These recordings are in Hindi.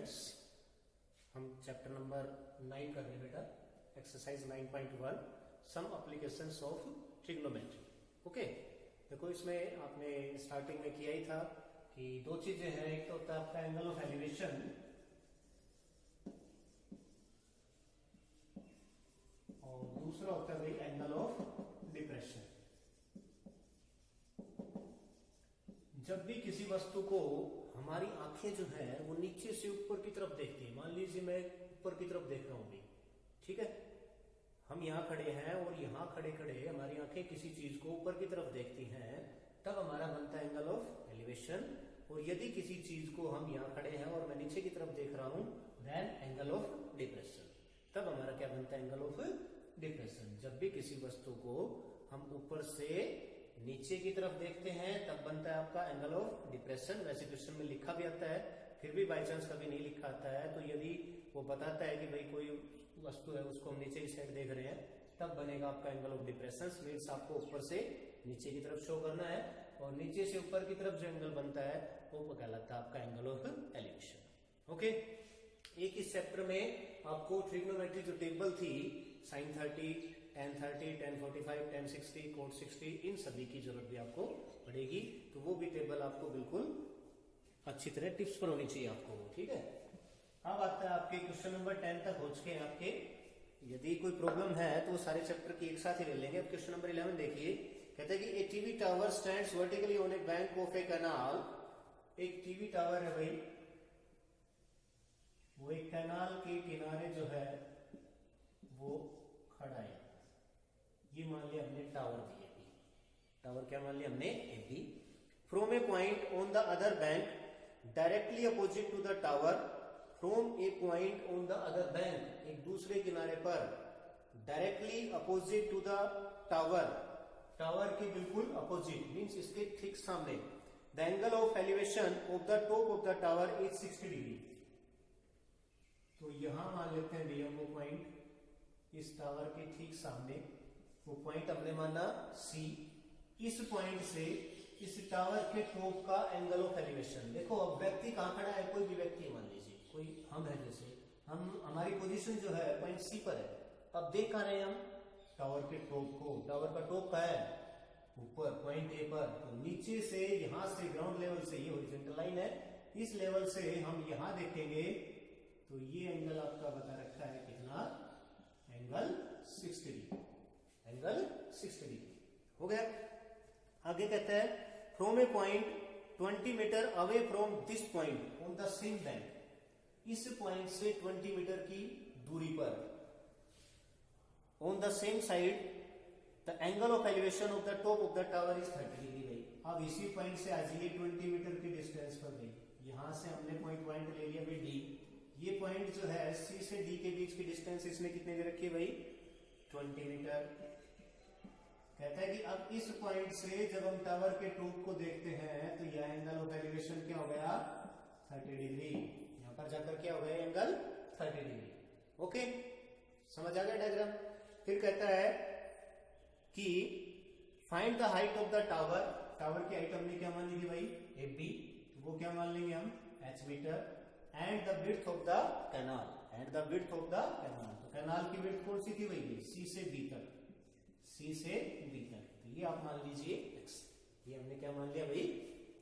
स्टूडेंट्स, हम चैप्टर नंबर 9 कर रहे हैं बेटा, exercise 9.1 some applications of trigonometry. Okay, देखो इसमें आपने स्टार्टिंग में किया ही था कि दो चीजें हैं, एक तो होता है आपका एंगल ऑफ एलिवेशन और दूसरा होता है भाई एंगल ऑफ डिप्रेशन। जब भी किसी वस्तु को हमारी आंखें जो है वो नीचे से ऊपर की तरफ देखती है, मान लीजिए मैं ऊपर की तरफ देख रहा हूं भी, ठीक है, हम यहां खड़े हैं और यहां खड़े खड़े हमारी आंखें किसी चीज को ऊपर की तरफ देखती हैं, तब हमारा बनता है एंगल ऑफ एलिवेशन। और यदि किसी चीज को हम यहां खड़े हैं और मैं नीचे की तरफ देख रहा हूं, देन एंगल ऑफ डिप्रेशन, तब हमारा क्या बनता है एंगल ऑफ डिप्रेशन। जब भी किसी वस्तु को हम ऊपर से नीचे की तरफ देखते हैं तब बनता है आपका एंगल ऑफ डिप्रेशन। वैसे क्वेश्चन में लिखा भी आता है, फिर भी बाई चांस कभी नहीं लिखा आता है, तो यदि वो बताता है कि भाई कोई वस्तु है उसको हम नीचे की साइड देख रहे हैं, तब बनेगा आपका एंगल ऑफ डिप्रेशन। मीन्स आपको ऊपर से नीचे की तरफ शो करना है और नीचे से ऊपर की तरफ जो एंगल बनता है वो कहलाता है आपका एंगल ऑफ एलिवेशन। ओके, एक इस चैप्टर में आपको ट्रिग्नोमेट्री जो टेबल थी sin 30, tan 30, tan 45, tan 60, cot 60, इन सभी की जरूरत भी आपको पड़ेगी, तो वो भी टेबल आपको बिल्कुल अच्छी तरह टिप्स पर होनी चाहिए आपको, ठीक है। अब आता है आपके क्वेश्चन नंबर 10 तक हो चुके हैं आपके। यदि कोई प्रॉब्लम है तो सारे चैप्टर की एक साथ ही ले लेंगे। अब क्वेश्चन नंबर 11 देखिए, कहते हैं कि a TV tower stands vertically on a bank of a canal. एक टीवी टावर है भाई, वो एक कैनाल के किनारे जो है वो खड़ा है। ये मान लिया हमने टावर दिया, टावर क्या मान लिया हमने A B. From a point on the other bank directly opposite to the tower, from a point on the other bank, एक दूसरे किनारे पर, directly opposite to the tower, tower के बिल्कुल अपोजिट मीन्स इसके ठीक सामने, the angle of elevation of the top of the tower is 60 degree. तो यहां मान लेते हैं भैया वो पॉइंट, इस टावर के ठीक सामने वो पॉइंट हमने माना सी। इस पॉइंट से इस टावर के टॉप का एंगल ऑफ एलिवेशन, देखो अब व्यक्ति कहां खड़ा है, कोई भी व्यक्ति मान लीजिए, कोई हम है, जैसे हम हमारी पोजीशन जो है पॉइंट सी पर है। अब देख कहां रहे हैं हम, टावर के टॉप को। टावर का टॉप कहां है, ऊपर पॉइंट ए पर। तो नीचे से यहां से ग्राउंड लेवल से, ये हॉरिजॉन्टल लाइन है, इस लेवल से हम यहां देखेंगे तो ये एंगल आपका बता रखा है कितना, एंगल 60 डिग्री, एंगल 60 डिग्री हो गया। आगे कहता है from a point 20 metre away from this point on the same bank, इस पॉइंट से 20 मीटर की दूरी पर, on the same side the angle of elevation of the top of the tower is 30 degree गई। अब इसी पॉइंट से आज ये 20 मीटर की डिस्टेंस पर गई, यहां से हमने पॉइंट ले लिया भाई डी। ये पॉइंट जो है सी से डी के बीच की डिस्टेंस इसने कितने दे रखी है भाई, 20 मीटर। कहता है कि अब इस पॉइंट से जब हम टावर के टॉप को देखते हैं तो यह एंगल ऑफ एलिवेशन क्या हो गया, 30 डिग्री। यहां पर जाकर क्या हो गया, एंगल 30 डिग्री। ओके, समझ आ गया डायग्राम। फिर कहता है कि find the height of the tower, tower की हाइट हमने क्या मान ली थी भाई, ए बी, तो वो क्या मान लेंगे हम, h metre, and the width of the canal, and the width of the canal. तो कैनाल की विड्थ कौन सी थी भाई, सी से बी तक, सी से बी तक। तो ये आप मान लीजिए x, ये हमने क्या मान लिया भाई,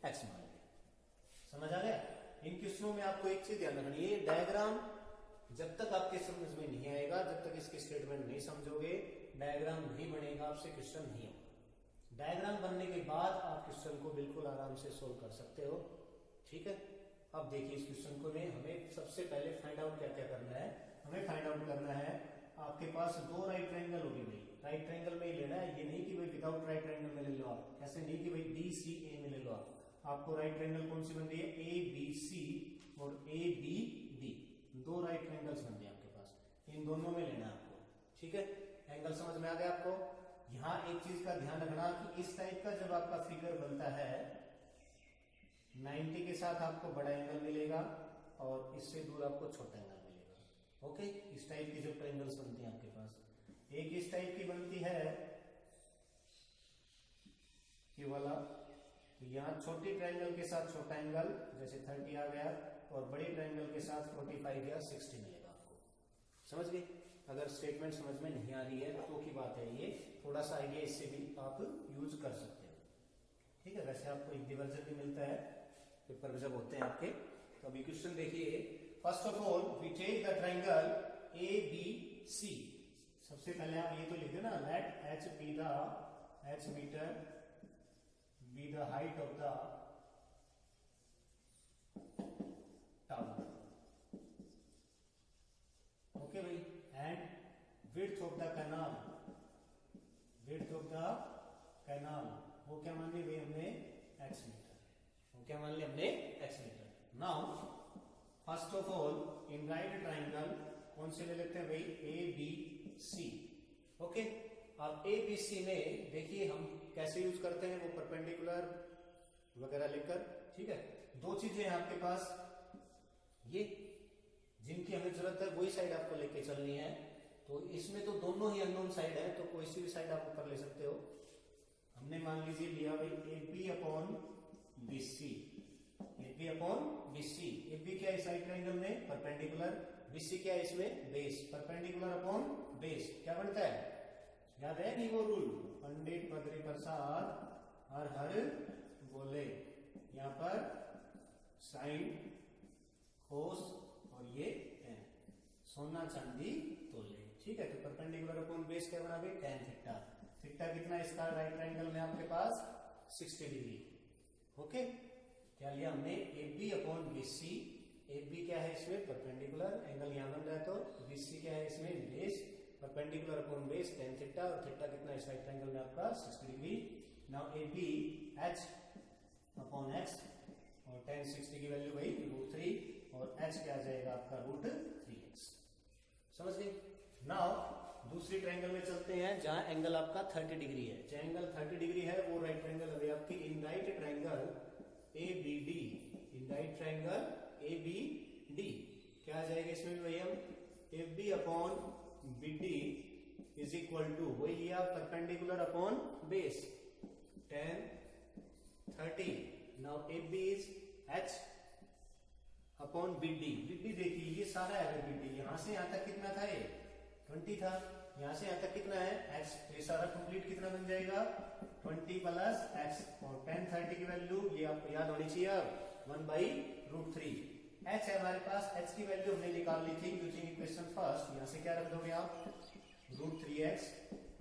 x मान लिया। समझ आ गया। इन क्वेश्चनों में आपको एक चीज ध्यान रखनी है, डायग्राम जब तक आपके समझ में नहीं आएगा, जब तक इसके स्टेटमेंट नहीं समझोगे, डायग्राम नहीं बनेगा, आपसे क्वेश्चन नहीं होगा। डायग्राम बनने के बाद आप क्वेश्चन को बिल्कुल आराम से सोल्व कर सकते हो, ठीक है। अब देखिए इस क्वेश्चन को में हमें सबसे पहले फाइंड आउट क्या क्या करना है, हमें फाइंड आउट करना है आपके पास दो राइट ट्रायंगल होगी भाई, राइट ट्रायंगल में ही लेना है, ये नहीं कि भाई विदाउट राइट ट्रायंगल में ले लो आप, ऐसे नहीं कि भाई डी सी ए में ले लो आप। आपको राइट ट्रायंगल कौन सी बन रही है, ए बी सी और ए बी डी, दो राइट ट्रायंगल्स बन रहे हैं आपके पास, इन दोनों में लेना है आपको, ठीक है। एंगल समझ में आ गया आपको। यहां एक चीज का ध्यान रखना कि इस टाइप का जब आपका फिगर बनता है 90 के साथ आपको बड़ा एंगल मिलेगा और इससे दूर आपको छोटा एंगल मिलेगा। ओके, इस टाइप की जो ट्रायंगल्स बनती हैं आपके पास, एक इस टाइप की बनती है ये वाला, तो यहां छोटी ट्रायंगल के साथ छोटा एंगल, जैसे 30 आ गया, और बड़े ट्रायंगल के साथ 45 या 60 मिलेगा आपको। समझ गए? अगर स्टेटमेंट समझ में नहीं आ रही है तो की बात है, ये थोड़ा सा आइडिया इससे भी आप यूज कर सकते हो। ठीक है, वैसे आपको एक डिवर्जन भी मिलता है पेपर जब होते हैं आपके। तो अभी क्वेश्चन देखिए, first of all we take the triangle A B C. सबसे पहले आप ये तो लिख दो ना, let H metre be the height of the tower. Okay भाई, and width of the canal, वो क्या मान ली भाई हमने, एक्स मीटर। वो क्या मान ली हमने, X metre. Now first of all in right triangle कौन से ले लेते हैं भाई, ए बी सी। ओके, अब ए बी सी में देखिए हम कैसे यूज करते हैं, वो परपेंडिकुलर वगैरह लेकर। ठीक है, दो चीजें हैं आपके पास, ये जिनकी हमें जरूरत है वही साइड आपको लेके चलनी है। तो इसमें तो दोनों ही अननोन साइड है, तो कोई सी भी साइड आप ऊपर ले सकते हो। हमने मान लीजिए लिया भाई A B upon B C, A B upon B C. A B क्या है साइड ट्रायंगल में, परपेंडिकुलर। बी सी क्या है इसमें, बेस। परपेंडिकुलर अपॉन बेस क्या बनता है, याद है नहीं वो रूल, पंडित बद्री प्रसाद हर हर बोले। यहाँ पर साइन कोस और ये tan, सोना चांदी तोले। ठीक है, तो परपेंडिकुलर अपॉन बेस क्या बना भाई, tan थीटा। थीटा कितना इसका राइट ट्रायंगल में आपके पास, 60 डिग्री। ओके, क्या लिया हमने, A B upon B C. A B क्या है इसमें, परपेंडिकुलर, एंगल यहां बन रहा है, तो बी सी क्या है इसमें, base. Perpendicular upon base tan theta, और थीटा कितना इस राइट ट्रायंगल में आपका 60 degree. Now A B H upon X, और tan 60 की वैल्यू भाई √3, और h क्या आ जाएगा आपका √3x। समझ गए? नाउ दूसरी ट्रायंगल में चलते हैं जहां एंगल आपका 30 डिग्री है। जहां एंगल 30 डिग्री है वो राइट ट्रायंगल है आपकी in right triangle A B D. In right triangle A B D क्या आ जाएगा इसमें भी भैया, A B upon B D is equal to वही लिया, perpendicular upon base tan 30। Now A B is h upon B D. B D देखिए ये सारा है, बी डी यहां से यहां तक कितना था, ये 20 था, यहां से यहां तक कितना है x, ये सारा कंप्लीट कितना बन जाएगा 20 प्लस x, और tan 30 की वैल्यू ये आपको याद होनी चाहिए, 1/√3। h है हमारे पास, h की वैल्यू हमने निकाल ली थी यूजिंग इक्वेशन फर्स्ट। यहां से क्या रख दोगे आप, √3x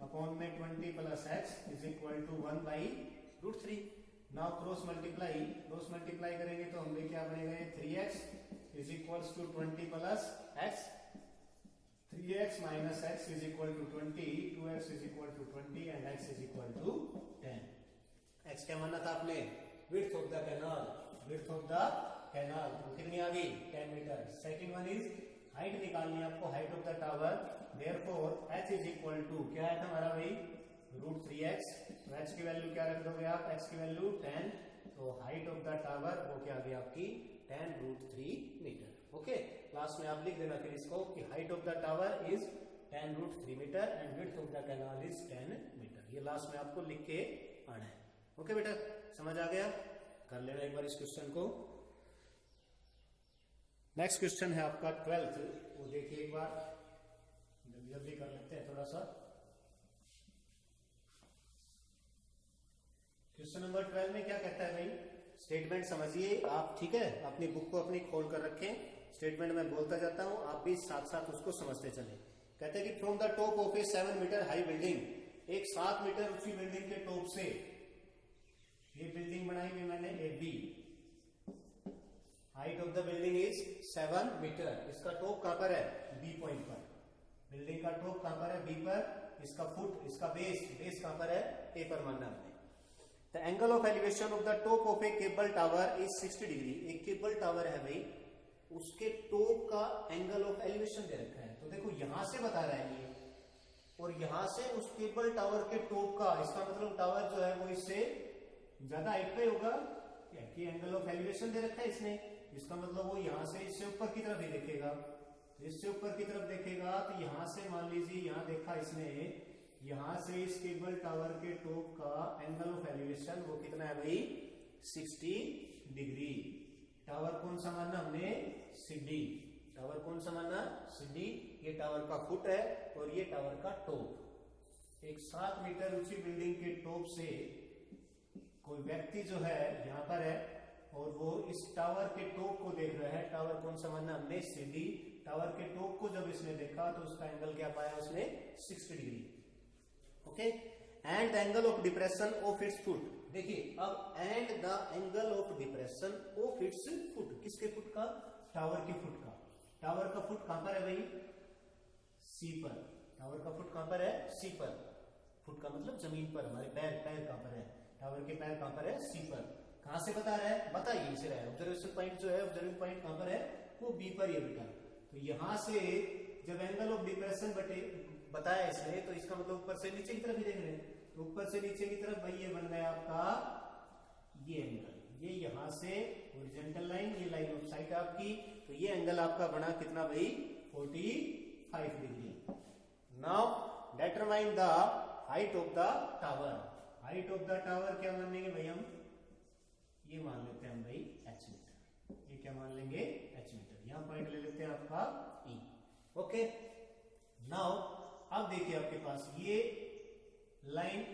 अपॉन में 20 plus x is equal to 1/√3। Now cross multiply करेंगे तो हमें क्या बनेगा, 3x is equals to 20 plus x, 3x minus x is equal to 20, 2x is equal to 20 and x is equal to 10। x क्या माना था आपने, विड्थ ऑफ द कैनाल, तो कितनी आ गई 10 metre. Second one is height निकालनी है आपको, height of the tower. Therefore h is equal to क्या है हमारा भाई, √3x। तो h की वैल्यू क्या रख दोगे आप, x की वैल्यू 10, तो हाइट ऑफ द टावर वो क्या आ गया आपकी 10√3 मीटर। ओके, लास्ट में आप लिख देना फिर इसको कि height of the tower is 10√3 metre and width of the canal is 10 metre. ये लास्ट में आपको लिख के आना है। ओके बेटा, समझ आ गया, कर लेना एक बार इस क्वेश्चन को। नेक्स्ट क्वेश्चन है आपका 12th, वो देखिए एक बार, जल्दी कर लेते हैं थोड़ा सा। क्वेश्चन नंबर 12 में क्या कहता है भाई, स्टेटमेंट समझिए आप। ठीक है, अपनी बुक को अपनी खोल कर रखें, स्टेटमेंट में बोलता जाता हूं, आप भी साथ साथ उसको समझते चले। कहते हैं कि from the top of a 7 metre high building, एक 7 मीटर ऊंची बिल्डिंग के टॉप से ये बिल्डिंग बनाई हुई मैंने A B. Height of the building is 7 metre. इसका टॉप कहां पर है, बी पॉइंट पर। बिल्डिंग का टॉप कहां पर है, बी पर। इसका फुट, इसका बेस कहां पर है, ए पर मानना हमने। The angle of elevation of the top of A cable tower is 60 degree. एक केबल टावर है भाई, उसके टॉप का एंगल ऑफ एलिवेशन दे रखा है। तो देखो यहां से बता रहा है ये, और यहां से उस केबल टावर के टॉप का, इसका मतलब टावर जो है वो इससे ज्यादा हाइट पे होगा, कि एंगल ऑफ एलिवेशन दे रखा है इसने। इसका मतलब वो यहां से इससे ऊपर की तरफ ही देखेगा। तो इससे ऊपर की तरफ देखेगा तो यहां से मान लीजिए यहां देखा इसने, यहां से इस केबल टावर के टॉप का एंगल ऑफ एलिवेशन वो कितना है भाई, 60 डिग्री। टावर कौन सा माना हमने, सीडी। टावर कौन सा माना, सीडी। ये टावर का फुट है और ये टावर का टॉप। एक 7 मीटर ऊंची बिल्डिंग के टॉप से कोई व्यक्ति जो है यहाँ पर है और वो इस टावर के टॉप को देख रहा है। टावर कौन सा माना हमने, सीडी। टावर के टॉप को जब इसने देखा तो उसका एंगल क्या पाया उसने, 60 degree. Okay, and the angle of depression of its foot. देखिए अब and the angle of depression of its foot, किसके फुट का, टावर के फुट का। टावर का फुट कहां पर है भाई, सी पर। टावर का फुट कहां पर है, सी पर। फुट का मतलब जमीन पर, हमारे पैर, पैर कहां पर है, टावर के पैर कहां पर है, सी पर। कहां से बता रहा है, बताइए इसे रहा है। ऑब्जर्वेशन पॉइंट जो है, ऑब्जर्विंग पॉइंट कहां पर है, वो बी पर ये बेटा। तो यहां से जब एंगल ऑफ डिप्रेशन बताया इसने, तो इसका मतलब ऊपर से नीचे की तरफ ही देख रहे हैं। तो ऊपर से नीचे की तरफ भाई ये बन गया आपका ये एंगल। ये यहां से हॉरिजॉन्टल लाइन, ये लाइन ऑफ साइट आपकी। तो ये एंगल आपका बना कितना भाई, 45 degree. Now determine the height of the tower. Height of the tower क्या मानेंगे भाई हम, ये मान लेते हैं हम भाई h मीटर। ये क्या मान लेंगे, h मीटर। यहां पॉइंट ले लेते हैं आपका E। ओके, नाउ अब देखिए आपके पास ये लाइन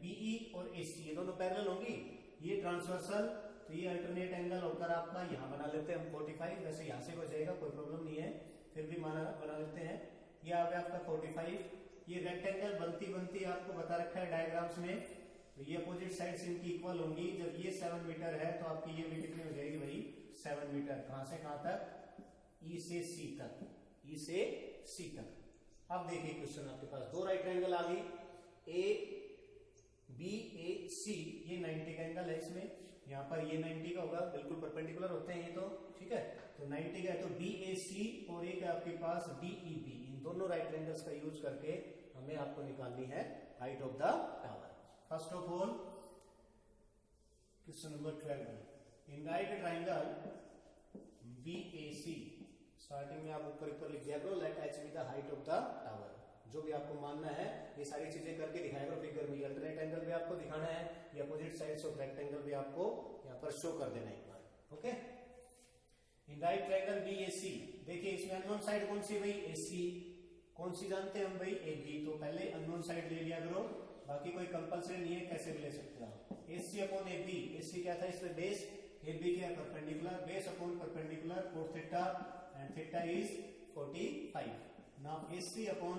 BE और AC ये दोनों पैरेलल होंगी, ये ट्रांसवर्सल। तो ये अल्टरनेट एंगल होकर आपका यहां बना लेते हैं हम 45। वैसे यहां से हो जाएगा, कोई प्रॉब्लम नहीं है, फिर भी बना लेते हैं। ये आ गया आपका 45। ये रेक्टेंगल बनती आपको बता रखा है डायग्राम्स में। तो ये अपोजिट साइड्स इनकी इक्वल होंगी। जब ये 7 मीटर है तो आपकी ये भी कितनी हो जाएगी भाई, 7 मीटर। कहां से कहां तक, E से C तक, E से C तक। अब देखिए क्वेश्चन आपके पास, दो राइट एंगल आ गई, ABAC, ये 90 का एंगल है इसमें। यहाँ पर ये 90 का होगा, बिल्कुल परपेंडिकुलर होते हैं ये तो, ठीक है। तो 90 का है तो BAC और एक है आपके पास DEB। इन दोनों राइट एंगल्स का यूज करके हमें आपको निकालनी है height of the tower. First of all question number 12, in right triangle BAC, starting में आप ऊपर लिख दिया करो, let h be the height of the tower. जो भी आपको मानना है ये सारी चीजें करके दिखाएगा फिगर में। अल्टरनेट एंगल भी आपको दिखाना है, ये अपोजिट साइड्स ऑफ रेक्टेंगल भी आपको यहाँ पर शो कर देना एक बार। Okay, in right triangle BAC, देखिए इसमें अननोन साइड कौन सी भाई, AC। कौन सी जानते हैं हम भाई, AB। तो पहले अननोन साइड ले लिया करो, बाकी कोई कंपल्सरी नहीं है, कैसे भी ले सकते हो। AC अपॉन AB, AC क्या था इसमें बेस, AB क्या perpendicular, base upon perpendicular cos theta and theta is 45। Now AC upon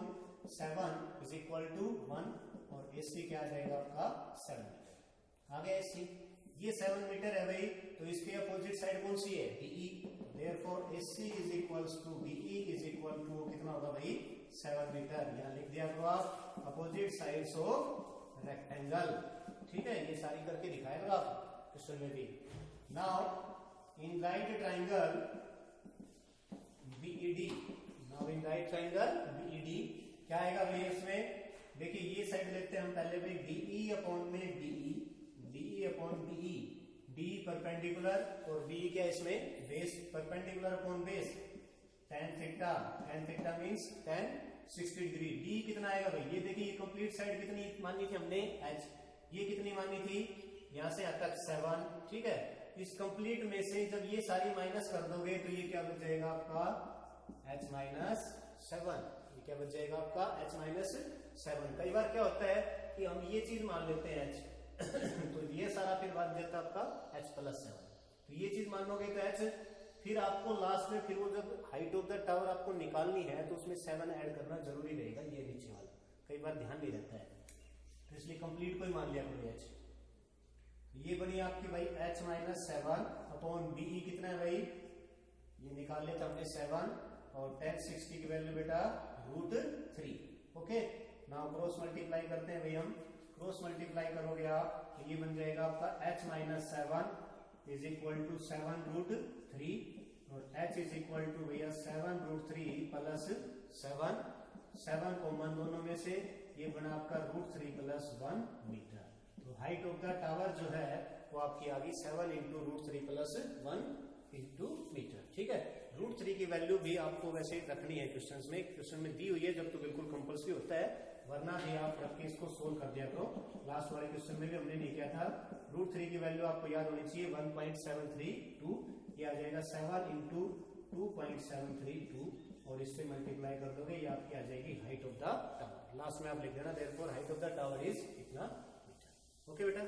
7 is equal to 1 और AC क्या आ जाएगा आपका 7 मीटर। आ गया AC, ये 7 मीटर है भाई। तो इसके अपोजिट साइड कौन सी है, BE। Therefore AC is equals to BE is equal to कितना होगा भाई, 7 मीटर। यहां लिख दिया करो आप अपोजिट साइड्स ऑफ रेक्टेंगल, ठीक है। ये सारी करके दिखाया करो आप क्वेश्चन में भी। Now in right triangle BED, now in right triangle BED क्या आएगा भाई इसमें, देखिए ये साइड लेते हैं हम पहले भाई, BE अपॉन में BE upon BE, BE perpendicular और BE क्या इसमें base, perpendicular upon base tan theta means tan 60 degree. D कितना आएगा भाई, ये देखिए ये कंप्लीट साइड कितनी मानी थी हमने H, ये कितनी मानी थी, यहां से यहां तक 7, ठीक है। इस कंप्लीट में से जब ये सारी माइनस कर दोगे तो ये क्या बच जाएगा आपका H माइनस 7। क्या बच जाएगा आपका H माइनस 7। कई बार क्या होता है कि हम ये चीज मान लेते हैं H तो ये सारा फिर बच जाता है आपका H प्लस 7। तो ये चीज मानोगे तो H, फिर आपको लास्ट में फिर वो जब हाइट ऑफ द टावर आपको निकालनी है तो उसमें 7 ऐड करना जरूरी रहेगा, ये नीचे वाला कई बार ध्यान नहीं रहता है, तो इसलिए कंप्लीट को ही मान लिया करो H। ये बनी आपकी भाई H माइनस 7 अपॉन BE कितना है भाई, ये निकाल लेते हमने 7 और tan 60 की वैल्यू बेटा √3। ओके, नाउ क्रॉस मल्टीप्लाई करते हैं भाई हम, क्रॉस मल्टीप्लाई करोगे आप तो ये बन जाएगा आपका H minus 7 is equal to 7√3 और H इज इक्वल टू भैया 7√3 प्लस 7 कॉमन दोनों में से, ये बना आपका √3 प्लस 1 मीटर। तो हाइट ऑफ द टावर जो है वो आपकी आ गई 7 इंटू √3 प्लस 1 इंटू मीटर, ठीक है। √3 की वैल्यू भी आपको वैसे रखनी है क्वेश्चंस में, क्वेश्चन में दी हुई है जब तो बिल्कुल कंपल्सरी होता है, वरना भी आप रख के इसको सोल्व कर दिया करो। लास्ट वाले क्वेश्चन में भी हमने नहीं किया था। √3 की वैल्यू आपको याद होनी चाहिए 1.732 ये आ जाएगा 7 इंटू 2.732 और इससे मल्टीप्लाई कर दोगे ये आपकी आ जाएगी height of the tower. Last में आप लिख देना therefore height of the tower is इतना मीटर। ओके बेटा।